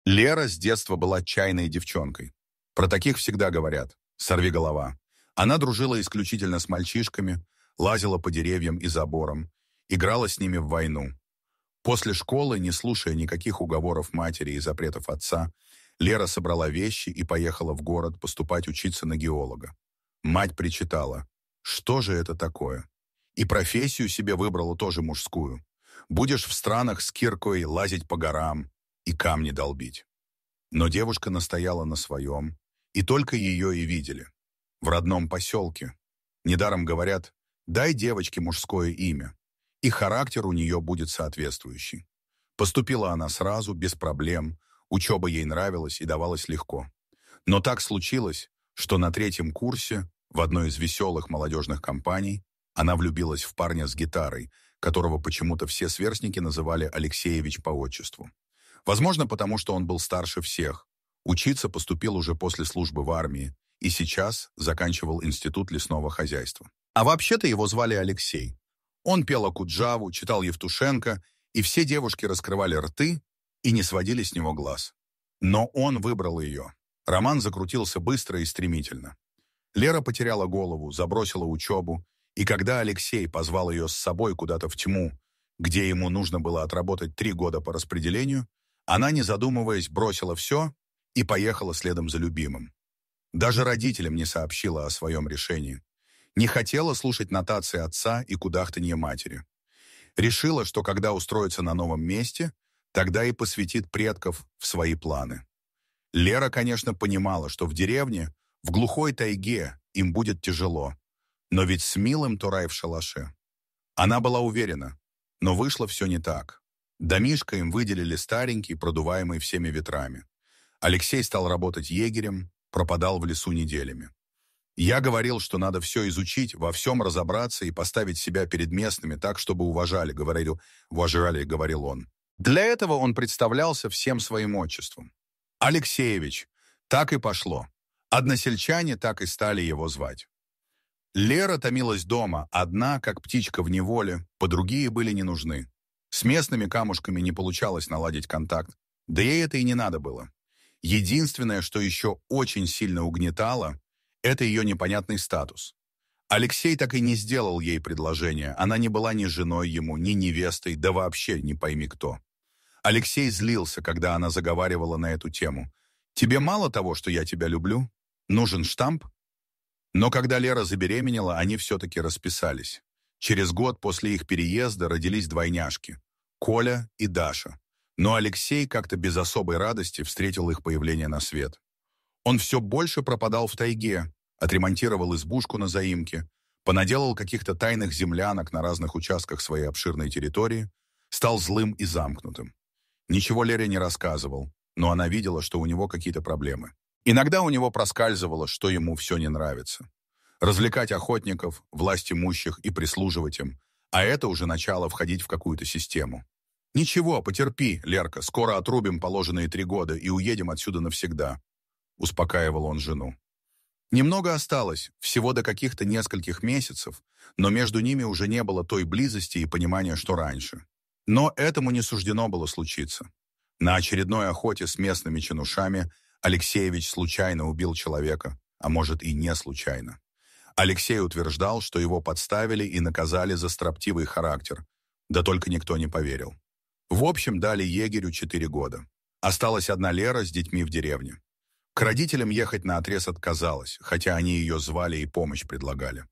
Лера с детства была чайной девчонкой. Про таких всегда говорят «сорвиголова». Она дружила исключительно с мальчишками, лазила по деревьям и заборам, играла с ними в войну. После школы, не слушая никаких уговоров матери и запретов отца, Лера собрала вещи и поехала в город поступать учиться на геолога. Мать причитала: «Что же это такое?» И профессию себе выбрала тоже мужскую. «Будешь в странах с киркой лазить по горам и камни долбить». Но девушка настояла на своем, и только ее и видели. В родном поселке. Недаром говорят: «Дай девочке мужское имя, и характер у нее будет соответствующий». Поступила она сразу, без проблем, учеба ей нравилась и давалась легко. Но так случилось, что на 3-м курсе в одной из веселых молодежных компаний она влюбилась в парня с гитарой, которого почему-то все сверстники называли Алексеевич по отчеству. Возможно, потому что он был старше всех. Учиться поступил уже после службы в армии и сейчас заканчивал институт лесного хозяйства. А вообще-то его звали Алексей. Он пел Окуджаву, читал Евтушенко, и все девушки раскрывали рты и не сводили с него глаз. Но он выбрал ее. Роман закрутился быстро и стремительно. Лера потеряла голову, забросила учебу, и когда Алексей позвал ее с собой куда-то в тьму, где ему нужно было отработать 3 года по распределению, она, не задумываясь, бросила все и поехала следом за любимым. Даже родителям не сообщила о своем решении. Не хотела слушать нотации отца и кудахтанье матери. Решила, что когда устроится на новом месте, тогда и посвятит предков в свои планы. Лера, конечно, понимала, что в деревне, в глухой тайге им будет тяжело, но ведь с милым-то рай в шалаше. Она была уверена, но вышло все не так. Домишко им выделили старенький, продуваемый всеми ветрами. Алексей стал работать егерем, пропадал в лесу неделями. Я говорил, что надо все изучить, во всем разобраться и поставить себя перед местными так, чтобы уважали, говорил он. Для этого он представлялся всем своим отчеством. Алексеевич. Так и пошло. Односельчане так и стали его звать. Лера томилась дома, одна, как птичка в неволе, другие были не нужны. С местными камушками не получалось наладить контакт, да ей это и не надо было. Единственное, что еще очень сильно угнетало, это ее непонятный статус. Алексей так и не сделал ей предложение, она не была ни женой ему, ни невестой, да вообще не пойми кто. Алексей злился, когда она заговаривала на эту тему. «Тебе мало того, что я тебя люблю? Нужен штамп?» Но когда Лера забеременела, они все-таки расписались. Через год после их переезда родились двойняшки – Коля и Даша. Но Алексей как-то без особой радости встретил их появление на свет. Он все больше пропадал в тайге, отремонтировал избушку на заимке, понаделал каких-то тайных землянок на разных участках своей обширной территории, стал злым и замкнутым. Ничего Лере не рассказывал, но она видела, что у него какие-то проблемы. Иногда у него проскальзывало, что ему все не нравится. Развлекать охотников, власть имущих и прислуживать им, а это уже начало входить в какую-то систему. «Ничего, потерпи, Лерка, скоро отрубим положенные 3 года и уедем отсюда навсегда», — успокаивал он жену. Немного осталось, всего до каких-то нескольких месяцев, но между ними уже не было той близости и понимания, что раньше. Но этому не суждено было случиться. На очередной охоте с местными чинушами Алексеевич случайно убил человека, а может и не случайно. Алексей утверждал, что его подставили и наказали за строптивый характер, да только никто не поверил. В общем, дали егерю 4 года. Осталась одна Лера с детьми в деревне. К родителям ехать наотрез отказалась, хотя они ее звали и помощь предлагали.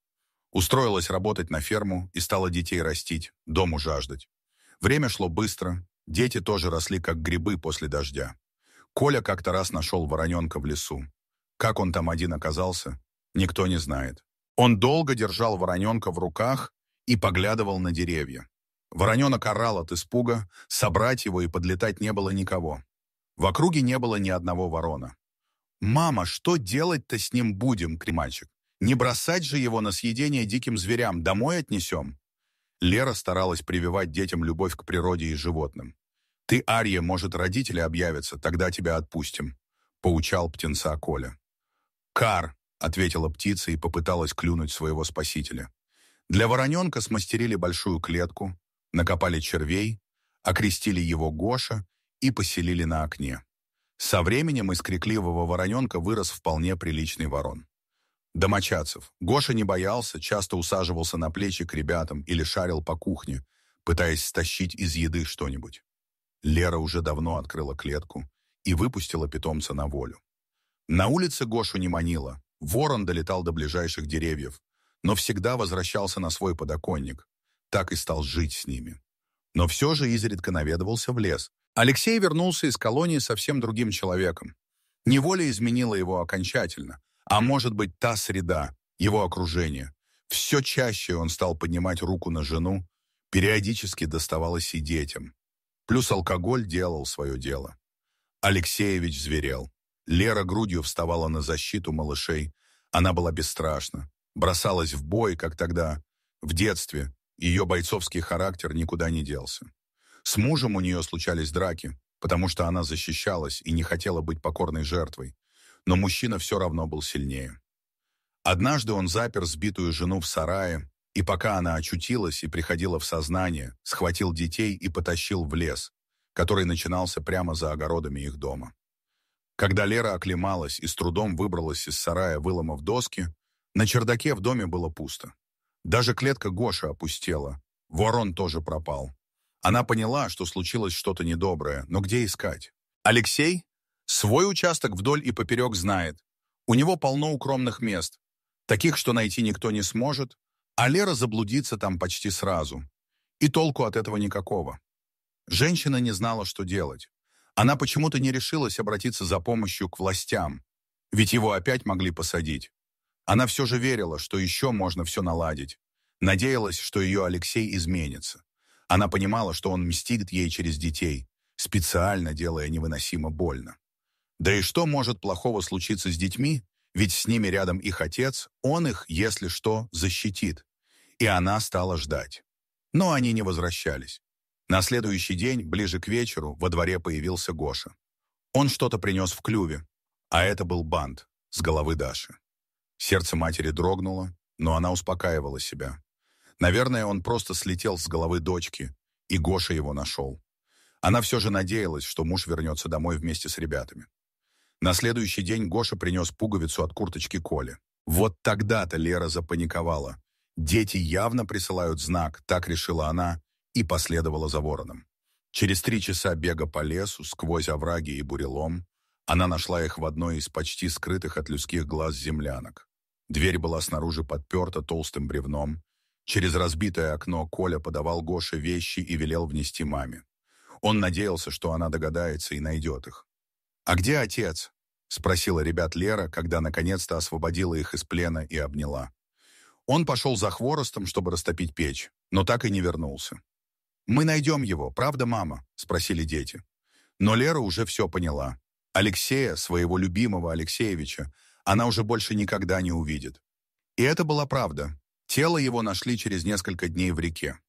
Устроилась работать на ферму и стала детей растить, дому жаждать. Время шло быстро, дети тоже росли как грибы после дождя. Коля как-то раз нашел вороненка в лесу. Как он там один оказался, никто не знает. Он долго держал вороненка в руках и поглядывал на деревья. Вороненок орал от испуга, собрать его и подлетать не было никого. В округе не было ни одного ворона. «Мама, что делать-то с ним будем, кремальчик? Не бросать же его на съедение диким зверям, домой отнесем?» Лера старалась прививать детям любовь к природе и животным. «Ты, Арья, может, родители объявятся, тогда тебя отпустим», — поучал птенца Коля. «Кар», — ответила птица и попыталась клюнуть своего спасителя. Для вороненка смастерили большую клетку, накопали червей, окрестили его Гоша и поселили на окне. Со временем из крикливого вороненка вырос вполне приличный ворон. Домочадцев Гоша не боялся, часто усаживался на плечи к ребятам или шарил по кухне, пытаясь стащить из еды что-нибудь. Лера уже давно открыла клетку и выпустила питомца на волю. На улице Гошу не манило, ворон долетал до ближайших деревьев, но всегда возвращался на свой подоконник, так и стал жить с ними. Но все же изредка наведывался в лес. Алексей вернулся из колонии совсем другим человеком. Неволя изменила его окончательно, а может быть та среда, его окружение. Все чаще он стал поднимать руку на жену, периодически доставалось и детям. Плюс алкоголь делал свое дело. Алексеевич зверел. Лера грудью вставала на защиту малышей. Она была бесстрашна. Бросалась в бой, как тогда, в детстве. Ее бойцовский характер никуда не делся. С мужем у нее случались драки, потому что она защищалась и не хотела быть покорной жертвой. Но мужчина все равно был сильнее. Однажды он запер сбитую жену в сарае, и пока она очутилась и приходила в сознание, схватил детей и потащил в лес, который начинался прямо за огородами их дома. Когда Лера оклемалась и с трудом выбралась из сарая, выломав доски, на чердаке в доме было пусто. Даже клетка Гоши опустела. Ворон тоже пропал. Она поняла, что случилось что-то недоброе, но где искать? Алексей свой участок вдоль и поперек знает. У него полно укромных мест, таких, что найти никто не сможет, а Лера заблудится там почти сразу. И толку от этого никакого. Женщина не знала, что делать. Она почему-то не решилась обратиться за помощью к властям, ведь его опять могли посадить. Она все же верила, что еще можно все наладить. Надеялась, что ее Алексей изменится. Она понимала, что он мстит ей через детей, специально делая невыносимо больно. Да и что может плохого случиться с детьми, ведь с ними рядом их отец, он их, если что, защитит. И она стала ждать. Но они не возвращались. На следующий день, ближе к вечеру, во дворе появился Гоша. Он что-то принес в клюве, а это был бант с головы Даши. Сердце матери дрогнуло, но она успокаивала себя. Наверное, он просто слетел с головы дочки, и Гоша его нашел. Она все же надеялась, что муж вернется домой вместе с ребятами. На следующий день Гоша принес пуговицу от курточки Коли. Вот тогда-то Лера запаниковала. Дети явно присылают знак, так решила она, и последовала за вороном. Через 3 часа бега по лесу, сквозь овраги и бурелом, она нашла их в одной из почти скрытых от людских глаз землянок. Дверь была снаружи подперта толстым бревном. Через разбитое окно Коля подавал Гоше вещи и велел внести маме. Он надеялся, что она догадается и найдет их. «А где отец?» — спросила ребят Лера, когда наконец-то освободила их из плена и обняла. Он пошел за хворостом, чтобы растопить печь, но так и не вернулся. «Мы найдем его, правда, мама?» — спросили дети. Но Лера уже все поняла. Алексея, своего любимого Алексеевича, она уже больше никогда не увидит. И это была правда. Тело его нашли через несколько дней в реке.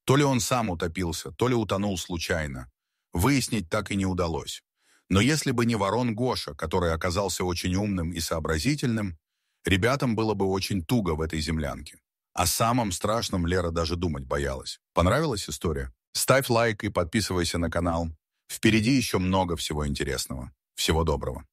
То ли он сам утопился, то ли утонул случайно. Выяснить так и не удалось. Но если бы не ворон Гоша, который оказался очень умным и сообразительным, ребятам было бы очень туго в этой землянке. О самом страшном Лера даже думать боялась. Понравилась история? Ставь лайк и подписывайся на канал. Впереди еще много всего интересного. Всего доброго.